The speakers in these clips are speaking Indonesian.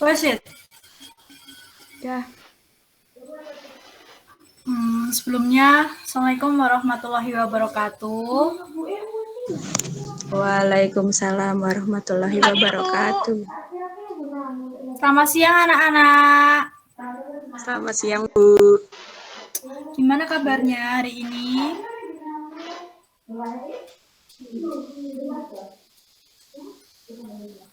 Wasit. Ya, Sebelumnya, Assalamualaikum warahmatullahi wabarakatuh. Waalaikumsalam warahmatullahi wabarakatuh. Selamat siang anak-anak. Selamat siang, Bu. Gimana kabarnya hari ini?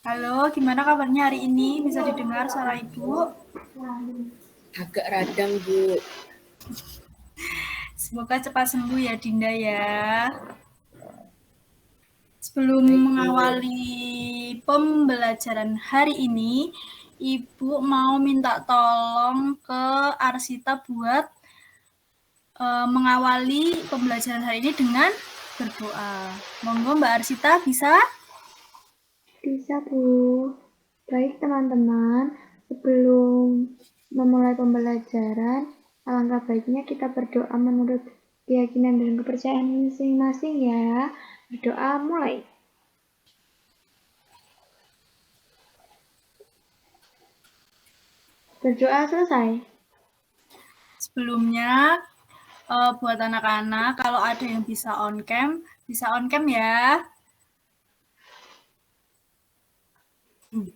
Halo, gimana kabarnya hari ini? Bisa didengar suara Ibu? Agak radang, Bu. Semoga cepat sembuh ya Dinda ya. Sebelum Baik, Bu. mengawali pembelajaran hari ini, Ibu mau minta tolong ke Arsita buat mengawali pembelajaran hari ini dengan berdoa. Monggo Mbak Arsita bisa? bisa Bu. Baik teman-teman, sebelum memulai pembelajaran, alangkah baiknya kita berdoa menurut keyakinan dan kepercayaan masing-masing ya. Berdoa mulai. Berdoa selesai. Sebelumnya, buat anak-anak, kalau ada yang bisa on cam ya.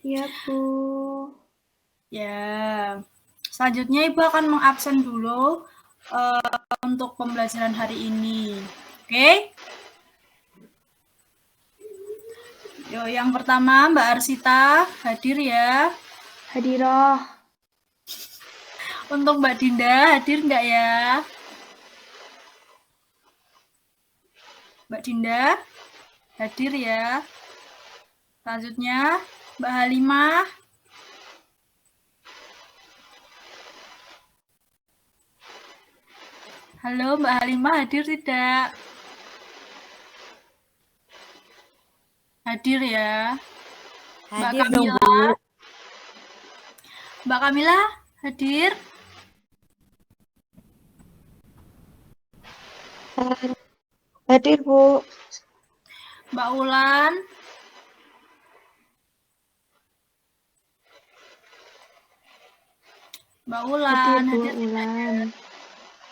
Iya Bu. Ya. Selanjutnya Ibu akan mengabsen dulu untuk pembelajaran hari ini. Oke? Yo, yang pertama Mbak Arsita hadir ya. Hadiroh. Untuk Mbak Dinda hadir nggak ya? Mbak Dinda hadir ya. Selanjutnya Mbak Halimah. Halo Mbak Halimah hadir tidak? Hadir ya. Mbak Hadir dong, Kamila. Bu. Mbak Kamila hadir. Hadir, Bu. Mbak Ulan. Mbak Ulan Hadir Bu hadir. Ulan.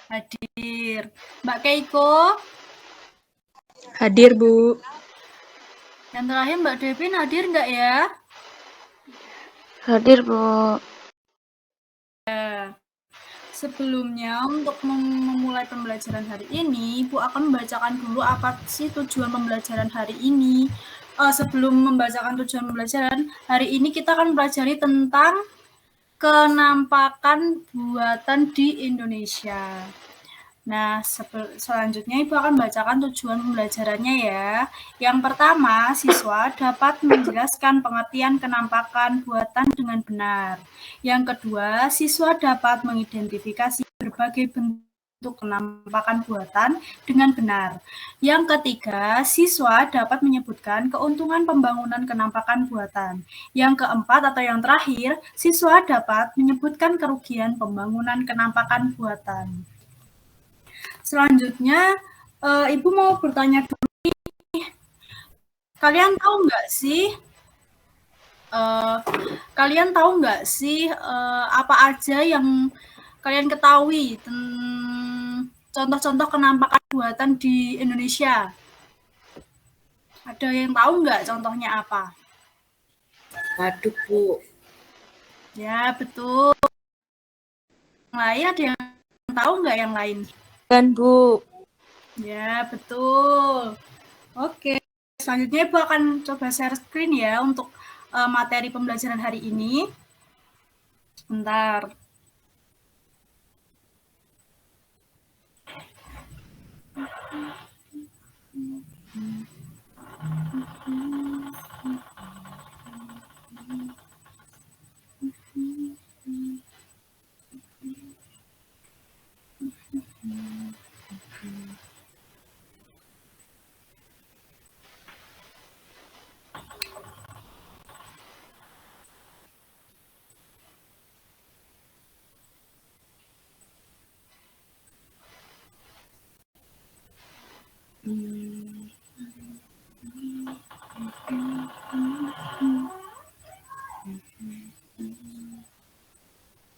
Hadir. Mbak Keiko. Hadir, Bu. Yang terakhir Mbak Devin hadir nggak ya? Hadir, Bu. Sebelumnya, untuk memulai pembelajaran hari ini, Ibu akan membacakan dulu apa sih tujuan pembelajaran hari ini. Sebelum membacakan tujuan pembelajaran, hari ini kita akan mempelajari tentang kenampakan buatan di Indonesia. Nah, selanjutnya Ibu akan membacakan tujuan pembelajarannya ya. Yang pertama, siswa dapat menjelaskan pengertian kenampakan buatan dengan benar. Yang kedua, siswa dapat mengidentifikasi berbagai bentuk kenampakan buatan dengan benar. Yang ketiga, siswa dapat menyebutkan keuntungan pembangunan kenampakan buatan. Yang keempat atau yang terakhir, siswa dapat menyebutkan kerugian pembangunan kenampakan buatan. Selanjutnya, Ibu mau bertanya dulu nih, kalian tahu nggak sih, apa aja yang kalian ketahui contoh-contoh kenampakan buatan di Indonesia? Ada yang tahu nggak contohnya apa? Waduk, Bu. Ya, betul. Yang lain ada yang tahu nggak yang lain? Kan, Bu. Ya, betul. Oke, selanjutnya Ibu akan coba share screen ya untuk materi pembelajaran hari ini. Sebentar.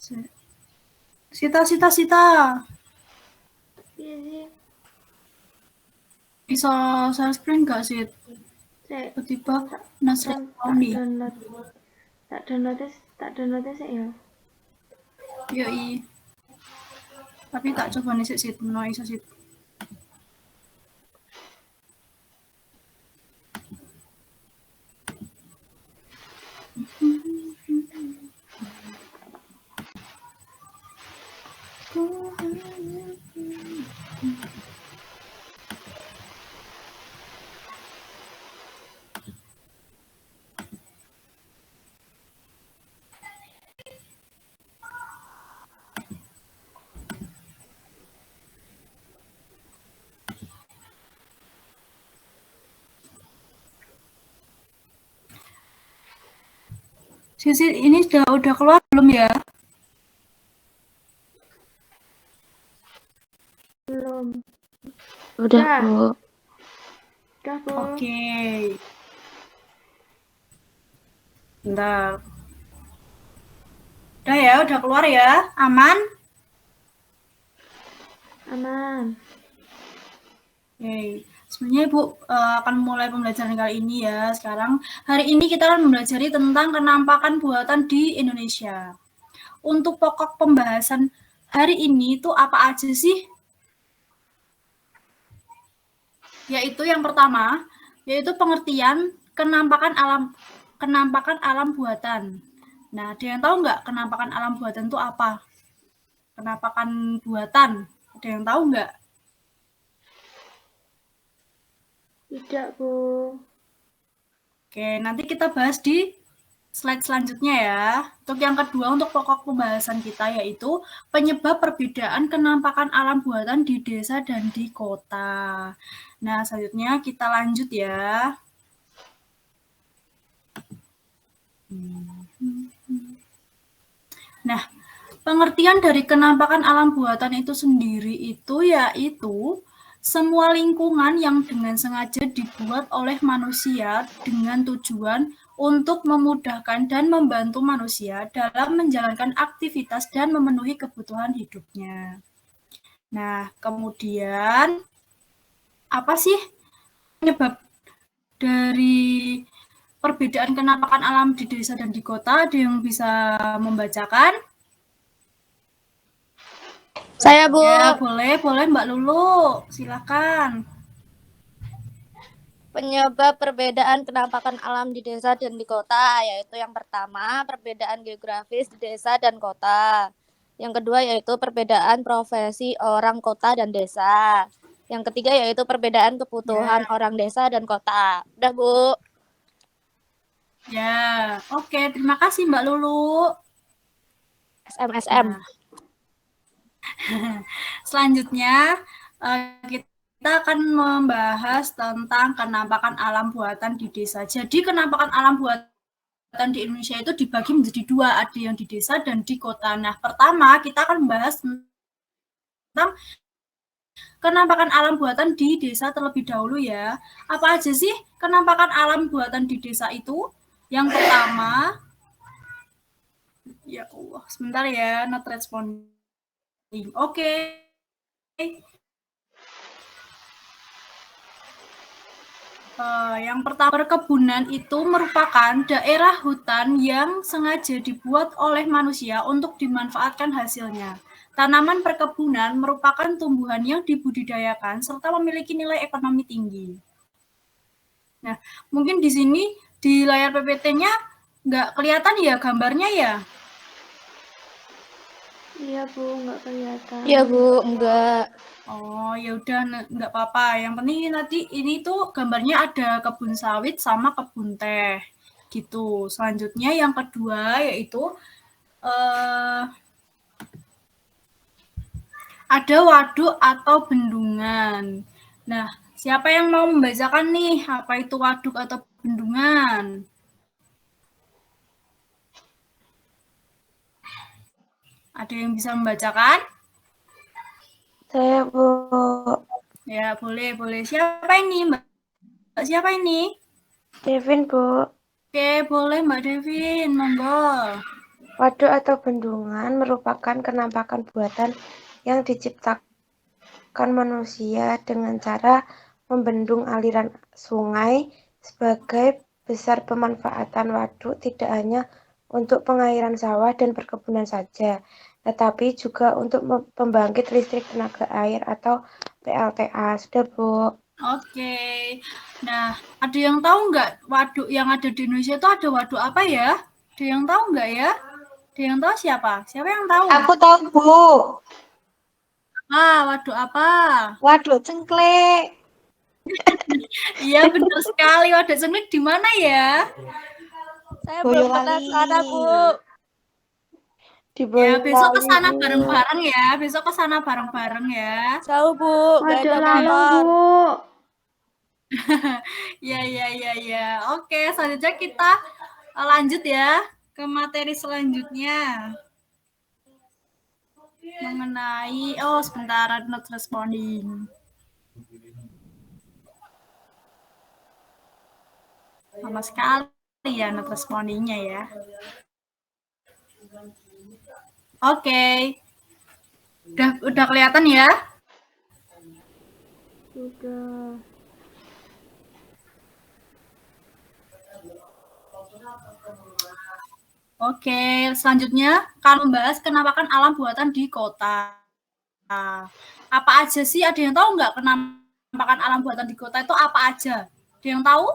Sita. Iya sih. Bisa share screen gak sih? Sik, Tiba-tiba tak Nasri tak Tony. download. Tak download sik ya. Yoi. Tapi tak coba nih sih, no iso sih. Sisi ini udah keluar belum ya? Belum. Udah, Udah. Bu. Udah, Bu. Oke. Bentar. Udah ya, udah keluar ya. Aman? Aman. Oke. Sebenarnya Ibu akan mulai pembelajaran kali ini ya. Sekarang hari ini kita akan mempelajari tentang kenampakan buatan di Indonesia. Untuk pokok pembahasan hari ini itu apa aja sih? Yaitu yang pertama, yaitu pengertian kenampakan alam buatan. Nah, ada yang tahu nggak kenampakan alam buatan itu apa? Kenampakan buatan, ada yang tahu nggak? Tidak, Bu. Oke, nanti kita bahas di slide selanjutnya ya. Untuk yang kedua, untuk pokok pembahasan kita yaitu penyebab perbedaan kenampakan alam buatan di desa dan di kota. Nah, selanjutnya kita lanjut ya. Nah, pengertian dari kenampakan alam buatan itu sendiri itu yaitu semua lingkungan yang dengan sengaja dibuat oleh manusia dengan tujuan untuk memudahkan dan membantu manusia dalam menjalankan aktivitas dan memenuhi kebutuhan hidupnya. Nah, kemudian apa sih penyebab dari perbedaan kenampakan alam di desa dan di kota? Ada yang bisa membacakan? Saya, Bu. Ya, boleh Mbak Lulu. Silakan. Penyebab perbedaan kenampakan alam di desa dan di kota, yaitu yang pertama, perbedaan geografis di desa dan kota. Yang kedua, yaitu perbedaan profesi orang kota dan desa. Yang ketiga, yaitu perbedaan kebutuhan orang desa dan kota. Udah, Bu. Ya, oke. Terima kasih Mbak Lulu. SMSM. Nah, selanjutnya kita akan membahas tentang kenampakan alam buatan di desa. Jadi kenampakan alam buatan di Indonesia itu dibagi menjadi dua, ada yang di desa dan di kota. Nah, pertama kita akan membahas tentang kenampakan alam buatan di desa terlebih dahulu ya. Apa aja sih kenampakan alam buatan di desa itu? Yang pertama, ya Allah, sebentar ya, not responding. Oke. Yang pertama, perkebunan itu merupakan daerah hutan yang sengaja dibuat oleh manusia untuk dimanfaatkan hasilnya. Tanaman perkebunan merupakan tumbuhan yang dibudidayakan serta memiliki nilai ekonomi tinggi. Nah, mungkin di sini di layar PPT-nya nggak kelihatan ya gambarnya ya? Iya, Bu, nggak kelihatan. Iya, Bu, enggak. Oh, ya udah nggak apa-apa. Yang penting nanti ini tuh gambarnya ada kebun sawit sama kebun teh gitu. Selanjutnya yang kedua yaitu ada waduk atau bendungan. Nah, siapa yang mau membacakan nih apa itu waduk atau bendungan? Ada yang bisa membacakan? Saya, Bu. Ya, boleh. Siapa ini, Mbak? Siapa ini? Devin, Bu. Oke, boleh Mbak Devin, monggo. Waduk atau bendungan merupakan kenampakan buatan yang diciptakan manusia dengan cara membendung aliran sungai. Sebagai besar pemanfaatan waduk tidak hanya untuk pengairan sawah dan perkebunan saja, tetapi juga untuk pembangkit listrik tenaga air atau PLTA. Sudah, Bu. Oke. Nah, ada yang tahu nggak waduk yang ada di Indonesia itu ada waduk apa ya? Ada yang tahu nggak ya? Ada yang tahu siapa? Siapa yang tahu? Aku tahu, Bu. Waduk apa? Waduk Cengklek. Iya, benar sekali. Waduk Cengklek di mana ya? Saya belum pernah Boyolali. sana, Bu. Di Ya, besok ke sana Boyolali, Bu. bareng-bareng ya. Besok ke sana bareng-bareng ya. Jauh, Bu. Nggak Waduk ada Lalong, motor. Bu. Ya. Oke, selanjutnya kita lanjut ya ke materi selanjutnya. Mengenai, sebentar, not responding. Lama sekali ya not respondingnya ya. Oke. Udah kelihatan ya? Sudah. Oke, selanjutnya kalau membahas kenampakan alam buatan di kota. Apa aja sih? Ada yang tahu nggak kenampakan alam buatan di kota itu apa aja? Ada yang tahu?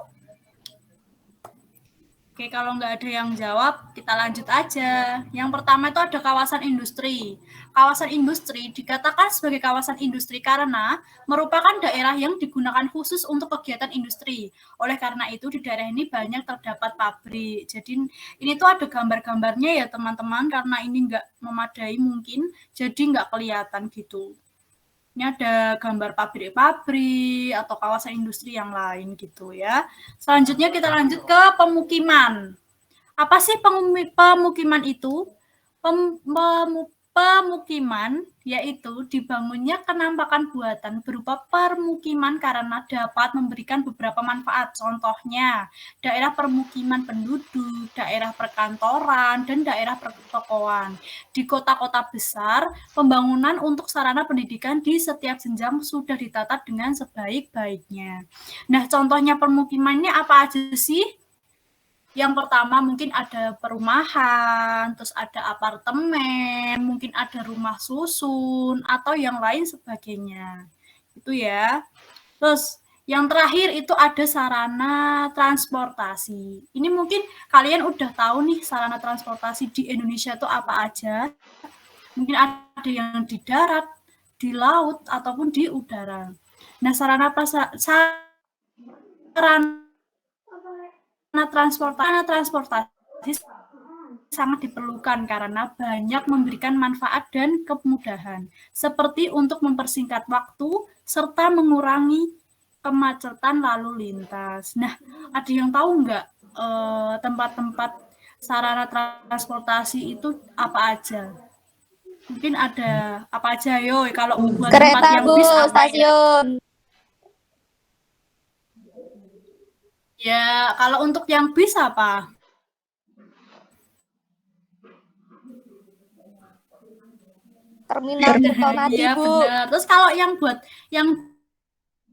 Oke, kalau nggak ada yang jawab, kita lanjut aja. Yang pertama itu ada kawasan industri. Kawasan industri dikatakan sebagai kawasan industri karena merupakan daerah yang digunakan khusus untuk kegiatan industri. Oleh karena itu, di daerah ini banyak terdapat pabrik. Jadi, ini tuh ada gambar-gambarnya ya, teman-teman, karena ini nggak memadai mungkin, jadi nggak kelihatan gitu. Ini ada gambar pabrik-pabrik atau kawasan industri yang lain gitu ya. Selanjutnya kita lanjut ke pemukiman. Apa sih pemukiman itu? Pemukiman yaitu dibangunnya kenampakan buatan berupa permukiman karena dapat memberikan beberapa manfaat. Contohnya, daerah permukiman penduduk, daerah perkantoran, dan daerah pertokoan. Di kota-kota besar, pembangunan untuk sarana pendidikan di setiap jenjang sudah ditata dengan sebaik-baiknya. Nah, contohnya permukimannya apa aja sih? Yang pertama mungkin ada perumahan, terus ada apartemen, mungkin ada rumah susun, atau yang lain sebagainya. Itu ya. Terus yang terakhir itu ada sarana transportasi. Ini mungkin kalian udah tahu nih sarana transportasi di Indonesia itu apa aja. Mungkin ada yang di darat, di laut, ataupun di udara. Nah, sarana transportasi sangat diperlukan karena banyak memberikan manfaat dan kemudahan, seperti untuk mempersingkat waktu serta mengurangi kemacetan lalu lintas. Nah, ada yang tahu nggak tempat-tempat sarana transportasi itu apa aja? Mungkin ada apa aja, yo? Kalau buat tempat Kereta, yang Bu. bis apa ya? Stasiun. Ya, kalau untuk yang bis apa? Terminal Tirtonadi, Iya, Bu. benar. Terus kalau yang buat yang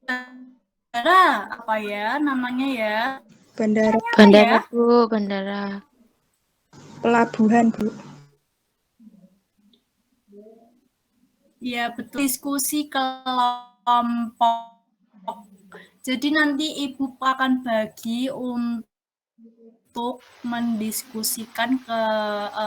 bandara apa ya namanya ya? Bandara. Bandara, Bu. Bandara. Pelabuhan, Bu. Iya, betul. Diskusi kelompok. Jadi nanti Ibu akan bagi untuk mendiskusikan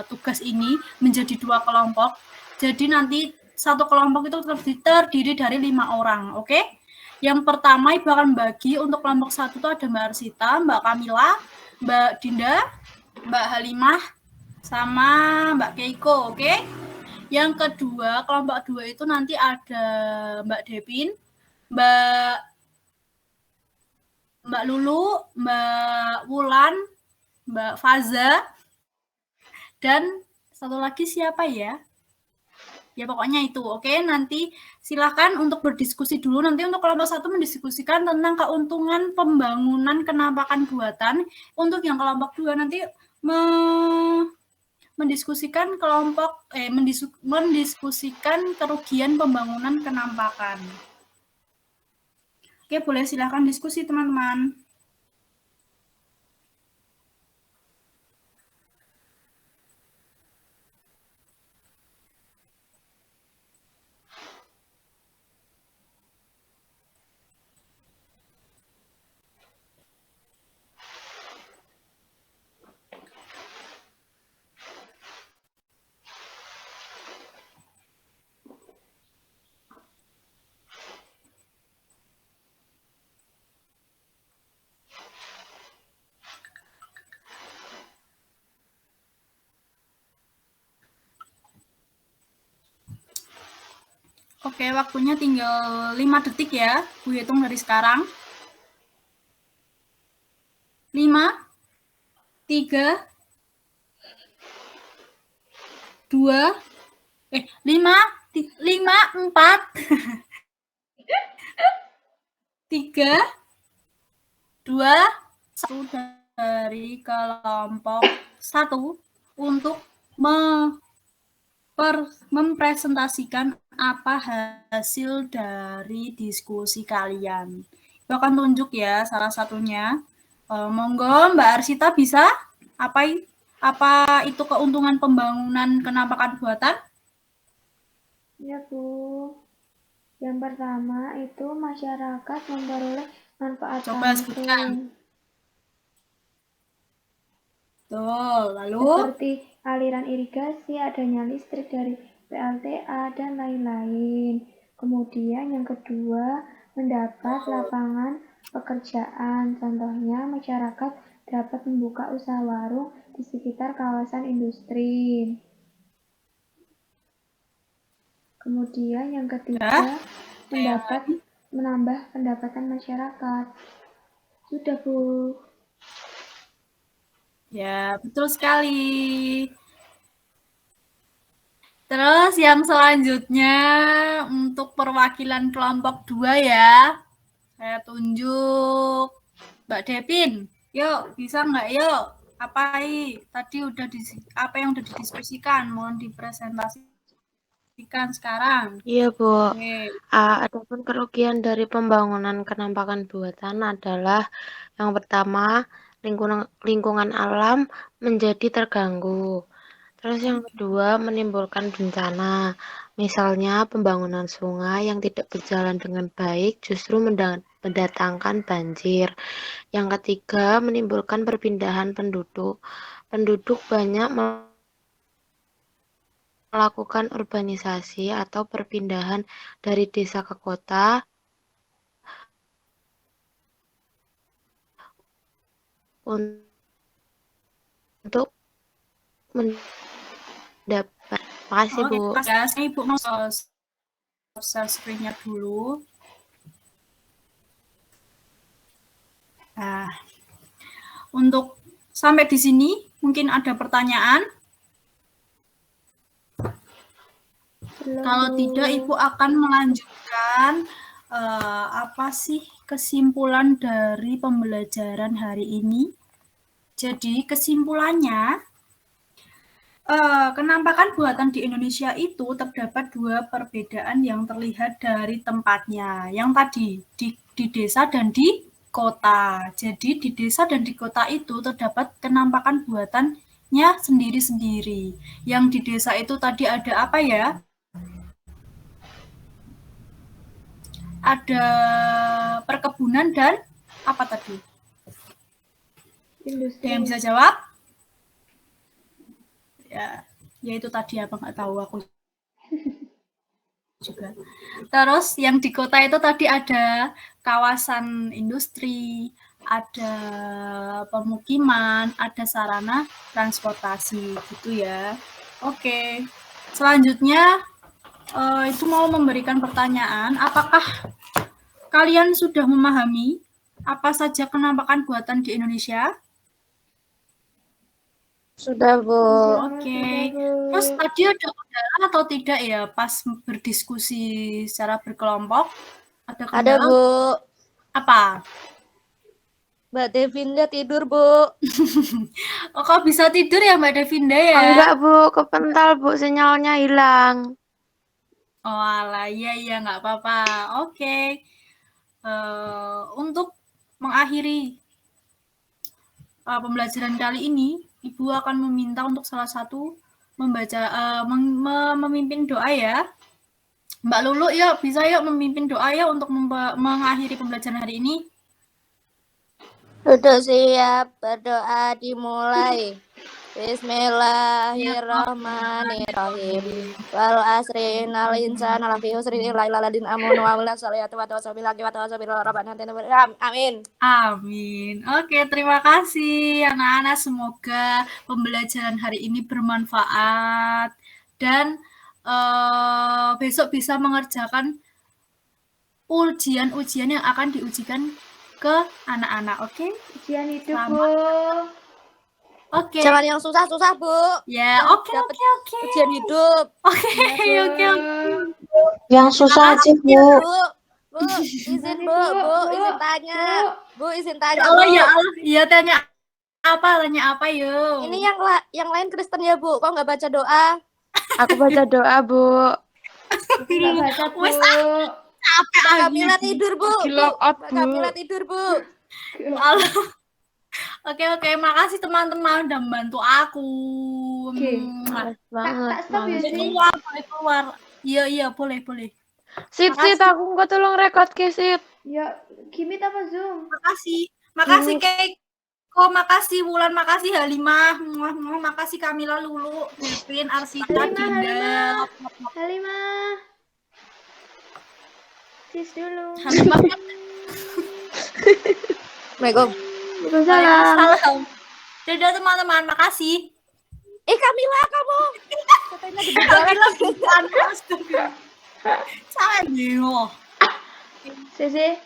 tugas ini menjadi 2 kelompok. Jadi nanti satu kelompok itu terdiri dari 5 orang, oke? Yang pertama Ibu akan bagi untuk kelompok 1 itu ada Mbak Arsita, Mbak Kamila, Mbak Dinda, Mbak Halimah, sama Mbak Keiko, oke? Yang kedua, kelompok 2 itu nanti ada Mbak Devin, Mbak Lulu, Mbak Wulan, Mbak Faza, dan satu lagi siapa ya? Ya pokoknya itu, oke? Nanti silakan untuk berdiskusi dulu. Nanti untuk kelompok 1 mendiskusikan tentang keuntungan pembangunan kenampakan buatan. Untuk yang kelompok 2 nanti mendiskusikan mendiskusikan kerugian pembangunan kenampakan. Oke, boleh silakan diskusi teman-teman. Oke, waktunya tinggal 5 detik ya. Bu hitung dari sekarang. 5, 3, 2, 5, 4, 3, 2, 1 dari kelompok 1 untuk mempresentasikan apa hasil dari diskusi kalian. Itu akan tunjuk ya salah satunya. Monggo Mbak Arsita bisa apa itu keuntungan pembangunan kenampakan buatan? Ya Bu, yang pertama itu masyarakat memperoleh manfaat Coba sebutkan. Tuh, lalu? Seperti aliran irigasi, adanya listrik dari PLTA, dan lain-lain. Kemudian yang kedua, mendapat lapangan pekerjaan. Contohnya, masyarakat dapat membuka usaha warung di sekitar kawasan industri. Kemudian yang ketiga, menambah pendapatan masyarakat. Sudah, Bu. Ya, betul sekali. Terus yang selanjutnya untuk perwakilan kelompok 2 ya. Saya tunjuk Mbak Devin. Yuk, bisa nggak yuk? Tadi apa yang udah didiskusikan, mohon dipresentasikan sekarang. Iya, Bu. Oke. Adapun kerugian dari pembangunan kenampakan buatan adalah yang pertama, lingkungan alam menjadi terganggu. Terus yang kedua, menimbulkan bencana. Misalnya pembangunan sungai yang tidak berjalan dengan baik justru mendatangkan banjir. Yang ketiga, menimbulkan perpindahan penduduk. Penduduk banyak melakukan urbanisasi atau perpindahan dari desa ke kota untuk mendapat. Makasih, Bu. Ya, Ibu mau share screen-nya dulu. Nah, untuk sampai di sini mungkin ada pertanyaan. Kalau tidak, Ibu akan melanjutkan apa sih kesimpulan dari pembelajaran hari ini. Jadi kesimpulannya, kenampakan buatan di Indonesia itu terdapat 2 perbedaan yang terlihat dari tempatnya. Yang tadi di desa dan di kota. Jadi di desa dan di kota itu terdapat kenampakan buatannya sendiri-sendiri. Yang di desa itu tadi ada apa ya? Ada perkebunan dan apa tadi? Industri. Yang bisa jawab? Ya itu tadi apa nggak tahu aku juga. Terus yang di kota itu tadi ada kawasan industri, ada pemukiman, ada sarana transportasi gitu ya. Oke. Selanjutnya itu mau memberikan pertanyaan, apakah kalian sudah memahami apa saja kenampakan buatan di Indonesia? Sudah, Bu. Oke. Terus tadi ada kendala atau tidak ya pas berdiskusi secara berkelompok? Ada kendala? Ada, Bu. Apa? Mbak Devinda tidur, Bu. Oh, kok bisa tidur ya Mbak Devinda ya? Enggak, Bu, kepental, Bu, sinyalnya hilang. Oh alah, iya nggak apa-apa. Oke. Untuk mengakhiri pembelajaran kali ini, Ibu akan meminta untuk salah satu membaca memimpin doa ya. Mbak Lulu, yuk bisa yuk memimpin doa ya untuk mengakhiri pembelajaran hari ini. Duduk siap, berdoa dimulai. Bismillahirrahmanirrahim. Wal asri innal insana lafi khusrin illa alladziina aamanu wa 'amilus sholihati wa tawassaw bil haqqi wa tawassaw bir Amin. Amin. Oke, terima kasih anak-anak. Semoga pembelajaran hari ini bermanfaat dan besok bisa mengerjakan ujian-ujian yang akan diujikan ke anak-anak. Oke? Ujian hidup, Selamat. Bu. Oke. Jangan yang susah-susah, Bu. Ya, oke. Ujian hidup. Oke. Yang susah aja, Bu. Bu, izin Bu, izin tanya. Bu, izin tanya. Ya Allah, Bu. ya Allah. Iya, tanya apa yuk? Ini yang lain Kristen ya, Bu. Kok nggak baca doa? Aku baca doa, Bu. Nggak baca, Bu. Capek Mbak Kamila tidur, Bu. Logout, Mbak Bu. Kamila tidur, Bu. Allah. Oke, makasih teman-teman udah membantu aku. Oke. Males banget. Tak stop ya, males. Sih. Keluar. Iya, boleh. Sit, aku nggak tolong record ke Sit. Ya, Gimit apa Zoom? Makasih Keiko, makasih Wulan, makasih Halimah, makasih Kamila, Lulu, Devin, Arsita, Dinda. Halimah. Sis dulu. Halimah. Assalamualaikum. Waalaikumsalam. Dadah teman-teman, makasih. Kamila kamu. Katanya di Kamila bukan. Sampai bingung. Sisi.